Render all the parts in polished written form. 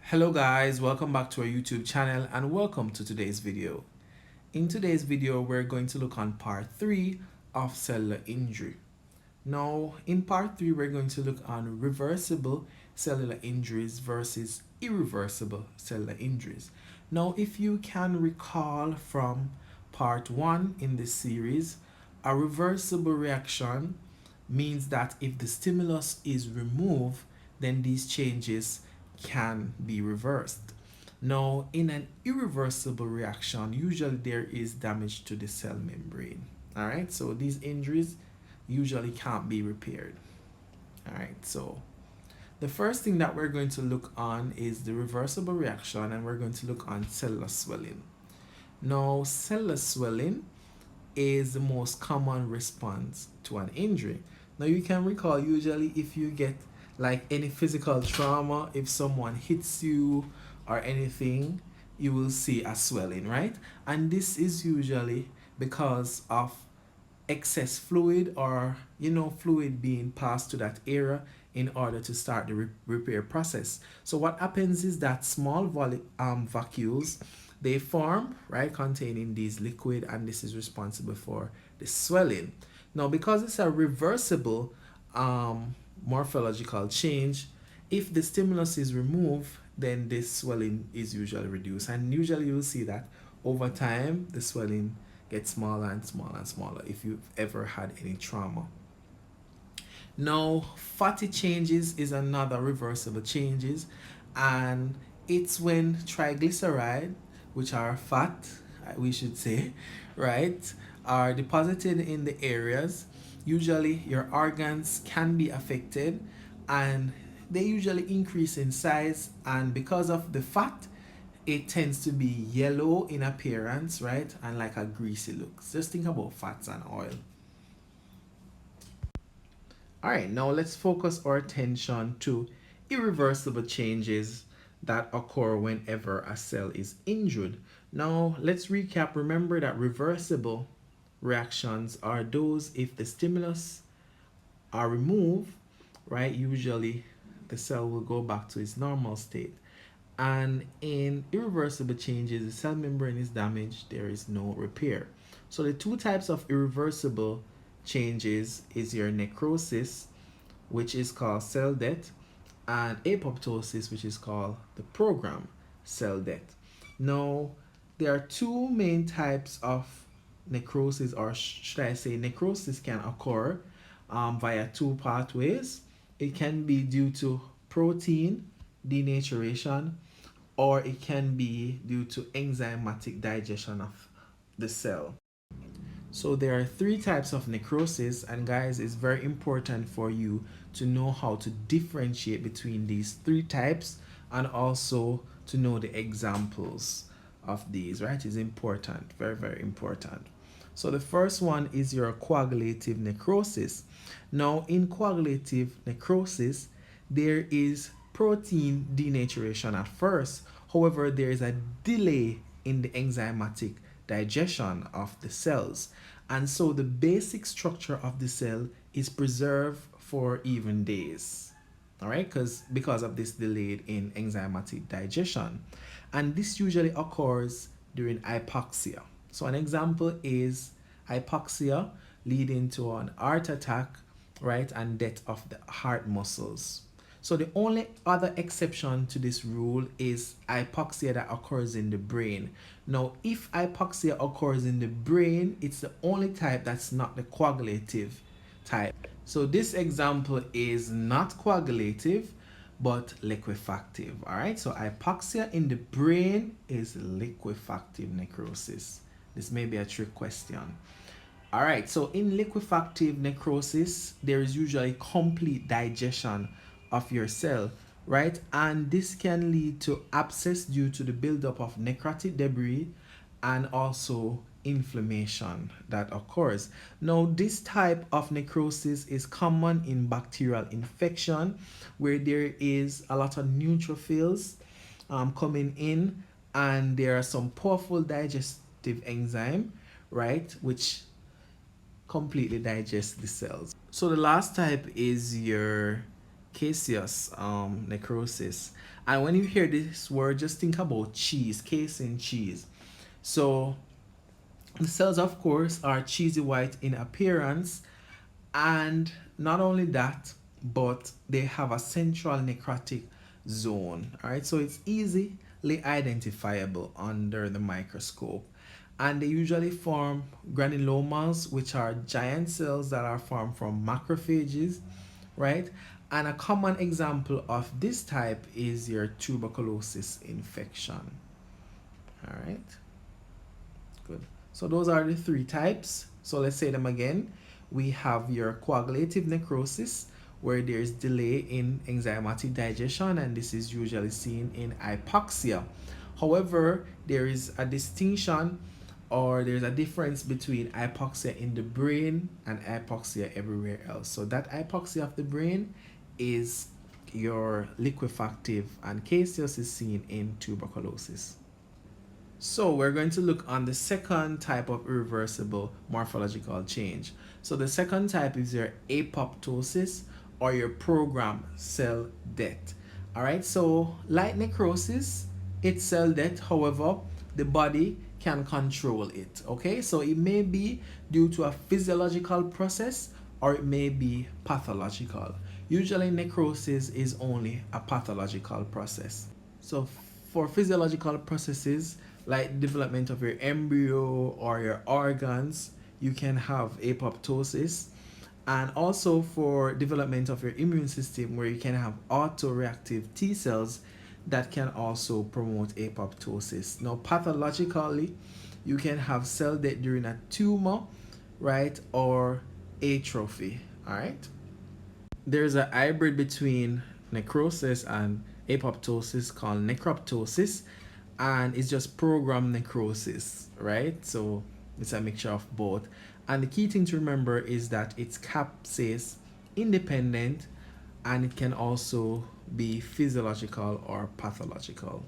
Hello guys, welcome back to our YouTube channel and welcome to today's video. In today's video, we're going to look on part 3 of cellular injury. Now, in part 3, we're going to look on reversible cellular injuries versus irreversible cellular injuries. Now, if you can recall from part 1 in this series, a reversible reaction means that if the stimulus is removed, then these changes can be reversed. Now, in an irreversible reaction, usually there is damage to the cell membrane. All right, so these injuries usually can't be repaired. All right, so the first thing that we're going to look on is the reversible reaction, and we're going to look on cellular swelling. Now, cellular swelling is the most common response to an injury. Now, you can recall usually if you get like any physical trauma, if someone hits you or anything, you will see a swelling, right? And this is usually because of excess fluid or fluid being passed to that area in order to start the repair process. So what happens is that small vacuoles, they form, right, containing these liquid, and this is responsible for the swelling. Now, because it's a reversible morphological change, if the stimulus is removed, then this swelling is usually reduced, and usually you'll see that over time the swelling gets smaller and smaller and smaller if you've ever had any trauma. Now, fatty changes is another reversible changes, and it's when triglyceride, which are fat, we should say, right, are deposited in the areas. Usually your organs can be affected, and they usually increase in size, and because of the fat, it tends to be yellow in appearance, right, and like a greasy look. Just think about fats and oil. All right, now let's focus our attention to irreversible changes that occur whenever a cell is injured. Now, let's recap. Remember that reversible reactions are those if the stimulus are removed, right? Usually the cell will go back to its normal state. And in irreversible changes, the cell membrane is damaged, there is no repair. So the two types of irreversible changes is your necrosis, which is called cell death, and apoptosis, which is called the program cell death. Now, there are two main types of necrosis, or should I say necrosis can occur via two pathways. It can be due to protein denaturation, or it can be due to enzymatic digestion of the cell. So there are three types of necrosis, and guys, it's very important for you to know how to differentiate between these three types and also to know the examples of these, right? It's important, very, very important. So the first one is your coagulative necrosis. Now, in coagulative necrosis, there is protein denaturation at first. However, there is a delay in the enzymatic digestion of the cells, and so the basic structure of the cell is preserved for even days. All right, because of this delayed in enzymatic digestion, and this usually occurs during hypoxia. So an example is hypoxia leading to an heart attack, right, and death of the heart muscles. So the only other exception to this rule is hypoxia that occurs in the brain. Now, if hypoxia occurs in the brain, it's the only type that's not the coagulative type. So this example is not coagulative, but liquefactive. All right, so hypoxia in the brain is liquefactive necrosis. This may be a trick question. All right, so in liquefactive necrosis, there is usually complete digestion of your cell, right? And this can lead to abscess due to the buildup of necrotic debris and also inflammation that occurs. Now, this type of necrosis is common in bacterial infection, where there is a lot of neutrophils coming in, and there are some powerful digestive enzyme, right, which completely digest the cells. So the last type is your caseous necrosis, And when you hear this word, just think about cheese, casein cheese. So the cells, of course, are cheesy white in appearance, and not only that, but they have a central necrotic zone. All right, so it's easily identifiable under the microscope, and they usually form granulomas, which are giant cells that are formed from macrophages, right? And a common example of this type is your tuberculosis infection. All right, good. So those are the three types. So let's say them again. We have your coagulative necrosis, where there's delay in enzymatic digestion, and this is usually seen in hypoxia. However, there is a distinction, or there's a difference between hypoxia in the brain and hypoxia everywhere else. So that hypoxia of the brain is your liquefactive, and caseous is seen in tuberculosis. So we're going to look on the second type of irreversible morphological change. So the second type is your apoptosis, or your programmed cell death. All right, so like necrosis, it's cell death. However, the body can control it. Okay, so it may be due to a physiological process, or it may be pathological. Usually necrosis is only a pathological process. So for physiological processes like development of your embryo or your organs, you can have apoptosis. And also for development of your immune system, where you can have autoreactive T cells that can also promote apoptosis. Now pathologically, you can have cell death during a tumor, right, or atrophy. All right, there's a hybrid between necrosis and apoptosis called necroptosis, and it's just programmed necrosis, right? So it's a mixture of both. And the key thing to remember is that it's caseous independent, and it can also be physiological or pathological.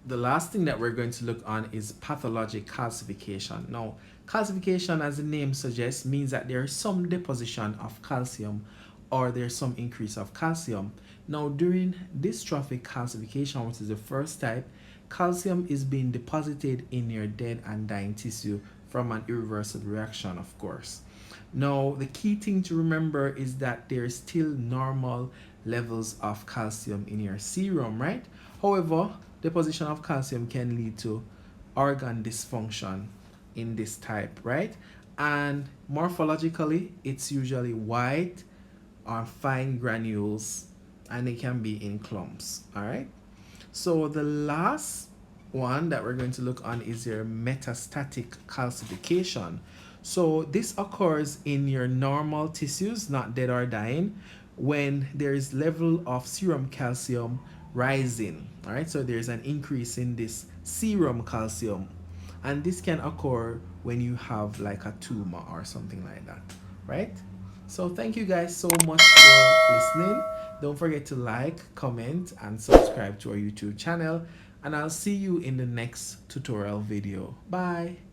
The last thing that we're going to look on is pathologic calcification. Now, calcification, as the name suggests, means that there is some deposition of calcium, or there's some increase of calcium. Now, during dystrophic calcification, which is the first type, calcium is being deposited in your dead and dying tissue from an irreversible reaction, of course. Now, the key thing to remember is that there's still normal levels of calcium in your serum, right? However, deposition of calcium can lead to organ dysfunction in this type, right? And morphologically, it's usually white or fine granules, and it can be in clumps. All right, so the last one that we're going to look on is your metastatic calcification. So this occurs in your normal tissues, not dead or dying, when there is level of serum calcium rising. All right, so there's an increase in this serum calcium, and this can occur when you have like a tumor or something like that, right? So thank you guys so much for listening. Don't forget to like, comment, and subscribe to our YouTube channel, and I'll see you in the next tutorial video. Bye.